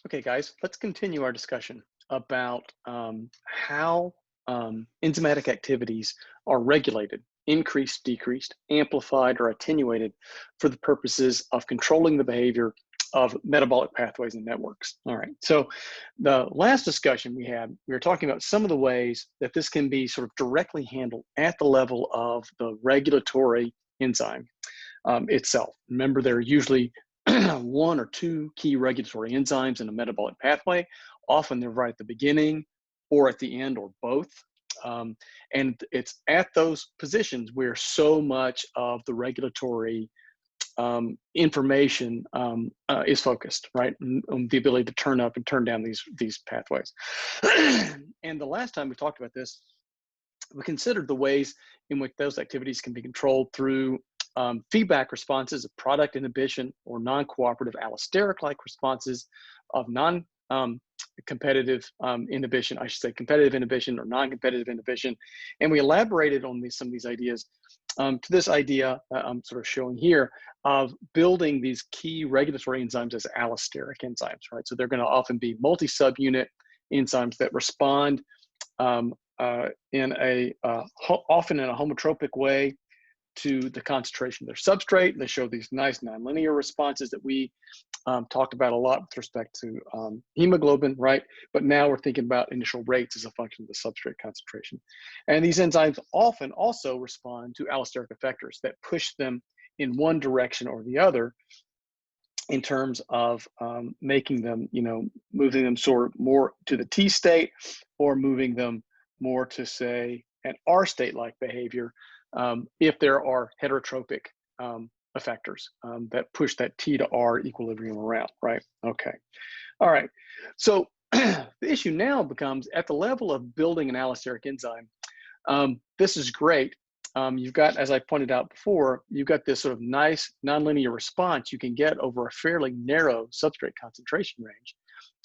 Okay, guys, let's continue our discussion about how enzymatic activities are regulated, increased, decreased, amplified, or attenuated for the purposes of controlling the behavior of metabolic pathways and networks. All right, so the last discussion we were talking about some of the ways that this can be sort of directly handled at the level of the regulatory enzyme itself. Remember, there are usually one or two key regulatory enzymes in a metabolic pathway. Often they're right at the beginning or at the end or both. And it's at those positions where so much of the regulatory information is focused, right? On the ability to turn up and turn down these pathways. And the last time we talked about this, we considered the ways in which those activities can be controlled through feedback responses of product inhibition or non-cooperative allosteric-like responses of non-competitive inhibition, I should say competitive inhibition or non-competitive inhibition. And we elaborated on some of these ideas to this idea I'm sort of showing here of building these key regulatory enzymes as allosteric enzymes, right? So they're going to often be multi-subunit enzymes that respond often in a homotropic way to the concentration of their substrate. They show these nice nonlinear responses that we talked about a lot with respect to hemoglobin, right? But now we're thinking about initial rates as a function of the substrate concentration. And these enzymes often also respond to allosteric effectors that push them in one direction or the other in terms of making them, moving them sort of more to the T state or moving them more to, say, an R state-like behavior if there are heterotropic effectors that push that T to R equilibrium around, right? Okay. All right. So the issue now becomes at the level of building an allosteric enzyme. This is great. You've got, as I pointed out before, you've got this sort of nice nonlinear response you can get over a fairly narrow substrate concentration range.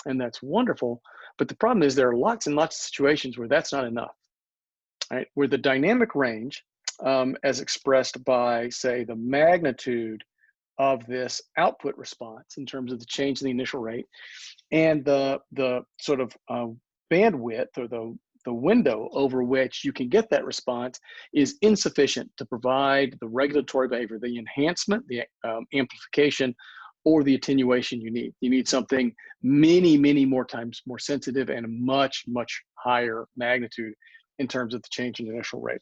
And that's wonderful. But the problem is there are lots and lots of situations where that's not enough, right? Where the dynamic range, as expressed by, say, the magnitude of this output response in terms of the change in the initial rate, and the sort of bandwidth or the window over which you can get that response is insufficient to provide the regulatory behavior, the enhancement, the amplification, or the attenuation you need. You need something many, many more times more sensitive and a much, much higher magnitude in terms of the change in initial rate.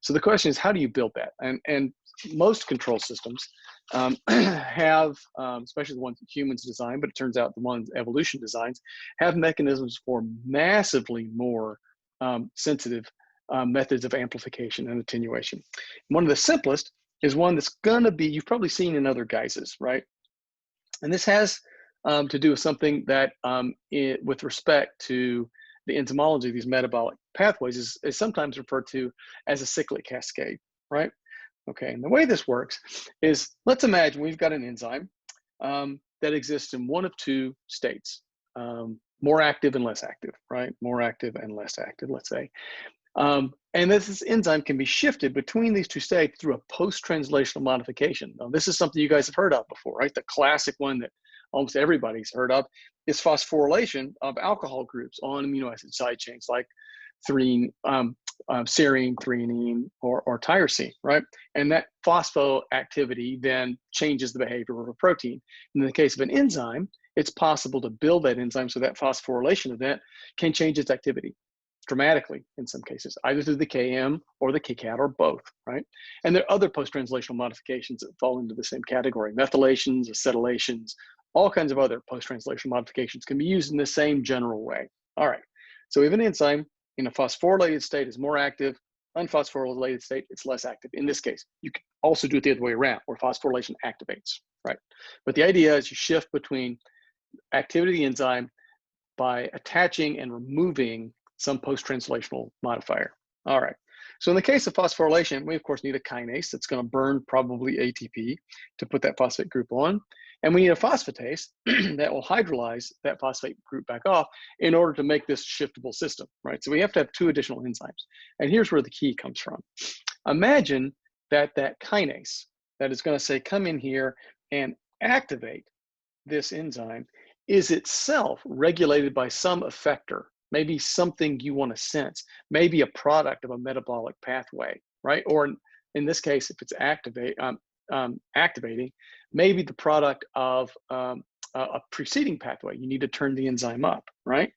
So the question is, how do you build that? And most control systems have, especially the ones that humans design, but it turns out the ones evolution designs, have mechanisms for massively more sensitive methods of amplification and attenuation. One of the simplest is one that's gonna be, you've probably seen in other guises, right? And this has to do with something that with respect to the enzymology of these metabolic pathways is sometimes referred to as a cyclic cascade, right? Okay, and the way this works is, let's imagine we've got an enzyme that exists in one of two states, more active and less active, right? More active and less active, let's say. And this enzyme can be shifted between these two states through a post-translational modification. Now, this is something you guys have heard of before, right? The classic one that almost everybody's heard of is phosphorylation of alcohol groups on amino acid side chains like serine, threonine, or tyrosine, right? And that phospho activity then changes the behavior of a protein. In the case of an enzyme, it's possible to build that enzyme so that phosphorylation event can change its activity dramatically in some cases, either through the KM or the KCAT or both, right? And there are other post-translational modifications that fall into the same category. Methylations, acetylations, all kinds of other post-translational modifications can be used in the same general way. All right, so we have an enzyme in a phosphorylated state is more active, unphosphorylated state, it's less active. In this case, you can also do it the other way around, where phosphorylation activates, right? But the idea is you shift between activity of the enzyme by attaching and removing some post-translational modifier. All right, so in the case of phosphorylation, we of course need a kinase that's gonna burn probably ATP to put that phosphate group on. And we need a phosphatase that will hydrolyze that phosphate group back off in order to make this shiftable system, right? So we have to have two additional enzymes. And here's where the key comes from. Imagine that kinase that is gonna say, come in here and activate this enzyme is itself regulated by some effector, maybe something you want to sense, maybe a product of a metabolic pathway, right? Or in this case, if it's activating, maybe the product of a preceding pathway. You need to turn the enzyme up, right?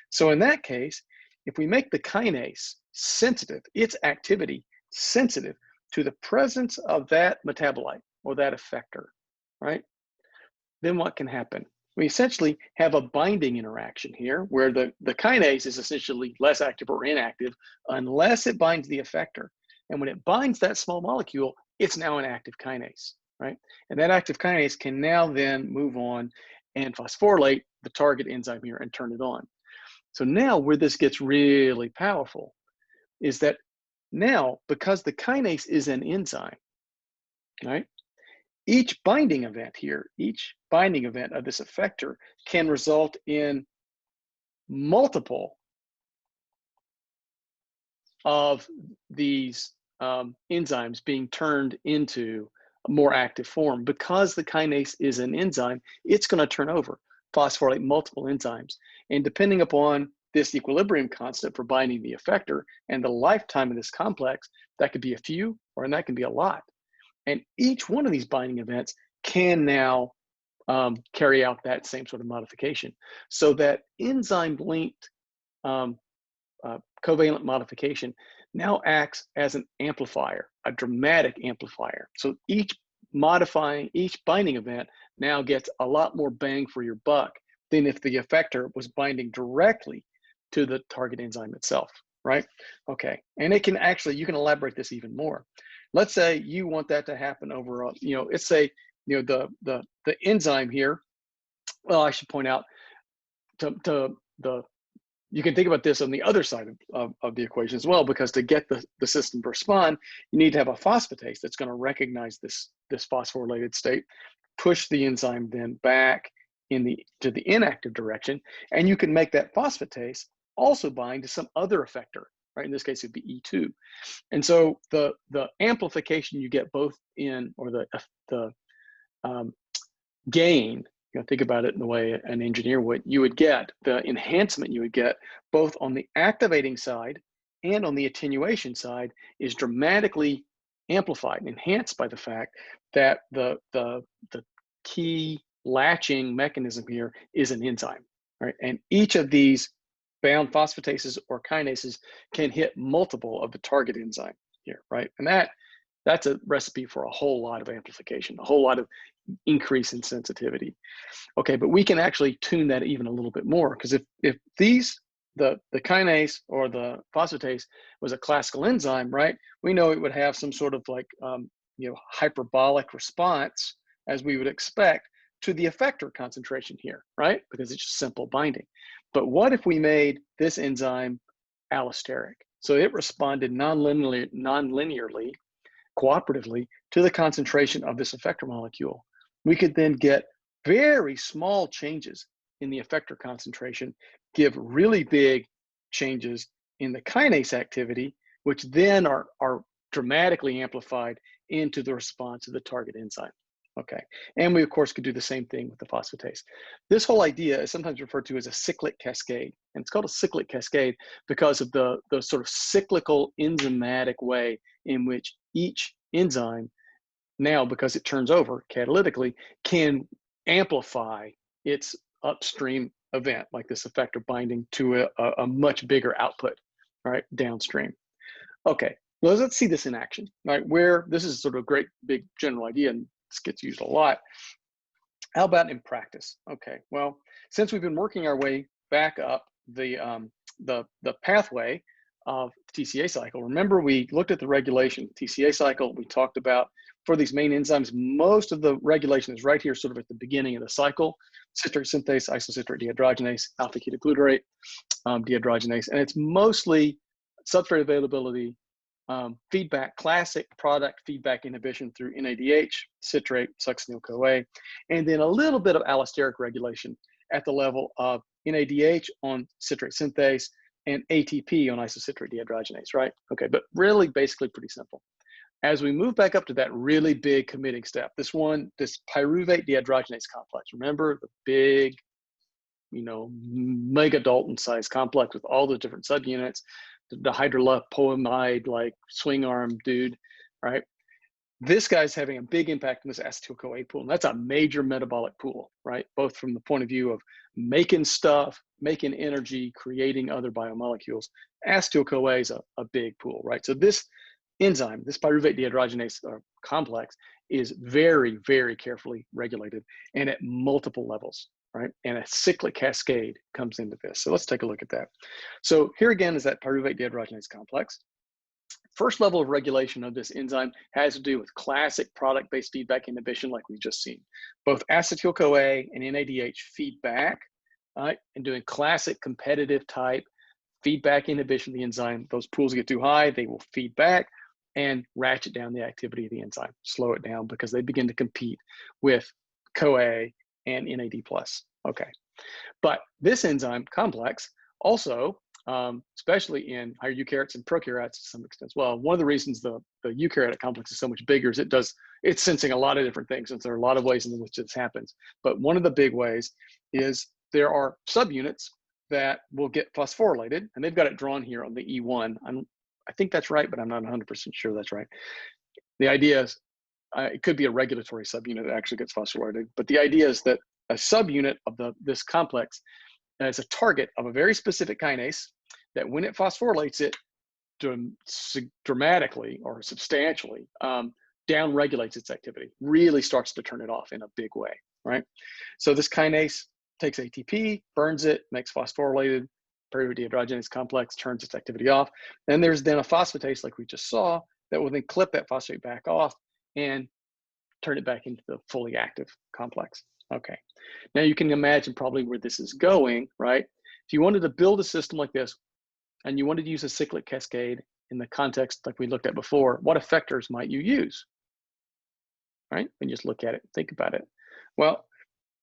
So in that case, if we make the kinase sensitive, its activity sensitive to the presence of that metabolite or that effector, right? Then what can happen? We essentially have a binding interaction here where the kinase is essentially less active or inactive unless it binds the effector. And when it binds that small molecule, it's now an active kinase, right? And that active kinase can now then move on and phosphorylate the target enzyme here and turn it on. So now where this gets really powerful is that now, because the kinase is an enzyme, right? Each binding event here, each binding event of this effector can result in multiple of these enzymes being turned into a more active form. Because the kinase is an enzyme, it's going to turn over, phosphorylate multiple enzymes. And depending upon this equilibrium constant for binding the effector and the lifetime of this complex, that could be a few, or that can be a lot. And each one of these binding events can now carry out that same sort of modification. So that enzyme-linked covalent modification now acts as an amplifier, a dramatic amplifier. So each binding event now gets a lot more bang for your buck than if the effector was binding directly to the target enzyme itself, right? Okay, and it can actually, you can elaborate this even more. Let's say you want that to happen over, let's say, the enzyme here. Well, I should point out you can think about this on the other side of the equation as well, because to get the system to respond, you need to have a phosphatase that's going to recognize this phosphorylated state, push the enzyme then back to the inactive direction, and you can make that phosphatase also bind to some other effector, right? In this case, it'd be E2. And so the amplification you get both in, or the gain, think about it in the way an engineer would, you would get the enhancement you would get both on the activating side and on the attenuation side is dramatically amplified and enhanced by the fact that the key latching mechanism here is an enzyme, right? And each of these bound phosphatases or kinases can hit multiple of the target enzyme here, right? And that's a recipe for a whole lot of amplification, a whole lot of increase in sensitivity. Okay, but we can actually tune that even a little bit more, because if the kinase or the phosphatase was a classical enzyme, right? We know it would have some sort of like hyperbolic response, as we would expect, to the effector concentration here, right? Because it's just simple binding. But what if we made this enzyme allosteric? So it responded non-linearly, cooperatively to the concentration of this effector molecule. We could then get very small changes in the effector concentration, give really big changes in the kinase activity, which then are dramatically amplified into the response of the target enzyme. Okay, and we of course could do the same thing with the phosphatase. This whole idea is sometimes referred to as a cyclic cascade, and it's called a cyclic cascade because of the sort of cyclical enzymatic way in which each enzyme now, because it turns over catalytically, can amplify its upstream event, like this effector binding to a much bigger output, right, downstream. Okay, well, let's see this in action, right? Where this is sort of a great big general idea, and this gets used a lot. How about in practice? Okay, well, since we've been working our way back up the pathway of TCA cycle, remember we looked at the regulation TCA cycle. We talked about for these main enzymes, most of the regulation is right here, sort of at the beginning of the cycle: citrate synthase, isocitrate dehydrogenase, alpha ketoglutarate dehydrogenase, and it's mostly substrate availability, feedback, classic product feedback inhibition through NADH, citrate, succinyl-CoA, and then a little bit of allosteric regulation at the level of NADH on citrate synthase and ATP on isocitrate dehydrogenase, right? Okay, but really basically pretty simple. As we move back up to that really big committing step, this pyruvate dehydrogenase complex, remember the big mega Dalton size complex with all the different subunits, the hydrolepomide, like swing arm dude, right? This guy's having a big impact on this acetyl-CoA pool, and that's a major metabolic pool, right? Both from the point of view of making stuff, making energy, creating other biomolecules. Acetyl-CoA is a big pool, right? So this enzyme, this pyruvate dehydrogenase complex, is very, very carefully regulated and at multiple levels, right? And a cyclic cascade comes into this. So let's take a look at that. So here again is that pyruvate dehydrogenase complex. First level of regulation of this enzyme has to do with classic product-based feedback inhibition like we've just seen. Both acetyl-CoA and NADH feedback, right, and doing classic competitive type feedback inhibition of the enzyme. Those pools get too high, they will feed back and ratchet down the activity of the enzyme, slow it down because they begin to compete with CoA and NAD+. Okay, but this enzyme complex also, especially in higher eukaryotes and prokaryotes to some extent as well. One of the reasons the eukaryotic complex is so much bigger is it's sensing a lot of different things, and there are a lot of ways in which this happens. But one of the big ways is there are subunits that will get phosphorylated, and they've got it drawn here on the E1. I think that's right, but I'm not 100% sure that's right. The idea is it could be a regulatory subunit that actually gets phosphorylated, but the idea is that a subunit of this complex is a target of a very specific kinase that when it phosphorylates it dramatically or substantially down-regulates its activity, really starts to turn it off in a big way, right? So this kinase takes ATP, burns it, makes phosphorylated pyruvate dehydrogenase complex, turns its activity off. And there's then a phosphatase like we just saw that will then clip that phosphate back off and turn it back into the fully active complex. Okay, now you can imagine probably where this is going, right? If you wanted to build a system like this and you wanted to use a cyclic cascade in the context like we looked at before, what effectors might you use, right? And just look at it, think about it. Well,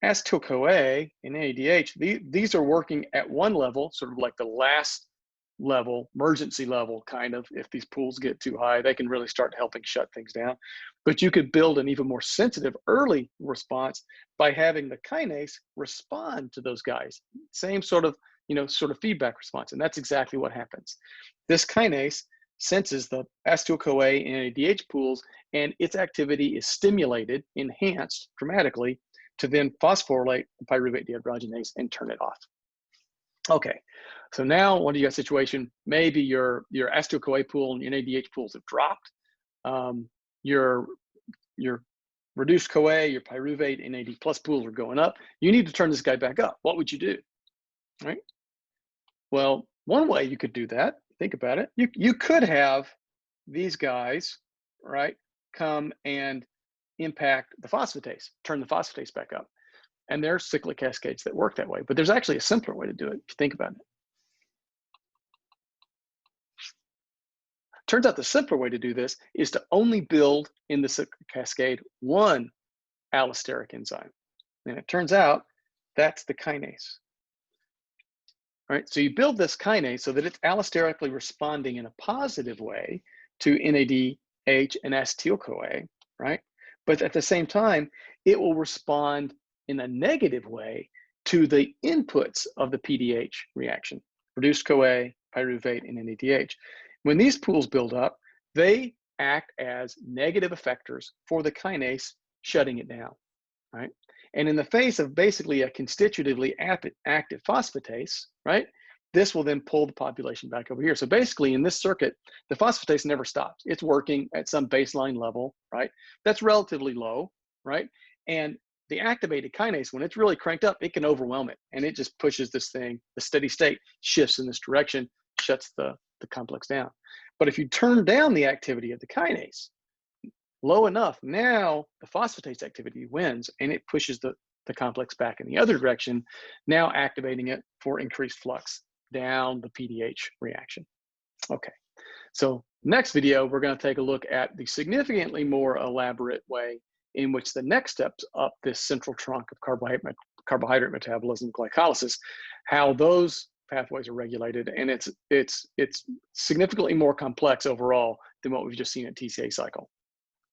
acetyl-CoA and NADH, these are working at one level, sort of like the last level, emergency level, kind of. If these pools get too high, they can really start helping shut things down. But you could build an even more sensitive early response by having the kinase respond to those guys. Same sort of, sort of feedback response. And that's exactly what happens. This kinase senses the acetyl-CoA and NADH pools, and its activity is stimulated, enhanced dramatically to then phosphorylate pyruvate dehydrogenase and turn it off. Okay, so now what do you got a situation? Maybe your acetyl-CoA pool and your NADH pools have dropped. Your reduced CoA, your pyruvate, NAD+ pools are going up. You need to turn this guy back up. What would you do? Right? Well, one way you could do that, think about it, you could have these guys, right, come and impact the phosphatase, turn the phosphatase back up. And there are cyclic cascades that work that way, but there's actually a simpler way to do it if you think about it. Turns out the simpler way to do this is to only build in the cyclic cascade one allosteric enzyme. And it turns out that's the kinase. All right, so you build this kinase so that it's allosterically responding in a positive way to NADH and acetyl-CoA, right? But at the same time, it will respond in a negative way to the inputs of the PDH reaction, reduced CoA, pyruvate, and NADH. When these pools build up, they act as negative effectors for the kinase shutting it down, right? And in the face of basically a constitutively active phosphatase, right, this will then pull the population back over here. So basically in this circuit, the phosphatase never stops. It's working at some baseline level, right? That's relatively low, right? And the activated kinase, when it's really cranked up, it can overwhelm it. And it just pushes this thing, the steady state shifts in this direction, shuts the complex down. But if you turn down the activity of the kinase low enough, now the phosphatase activity wins and it pushes the complex back in the other direction, now activating it for increased flux down the PDH reaction. Okay, so next video, we're going to take a look at the significantly more elaborate way in which the next steps up this central trunk of carbohydrate metabolism, glycolysis, how those pathways are regulated, and it's significantly more complex overall than what we've just seen at TCA cycle.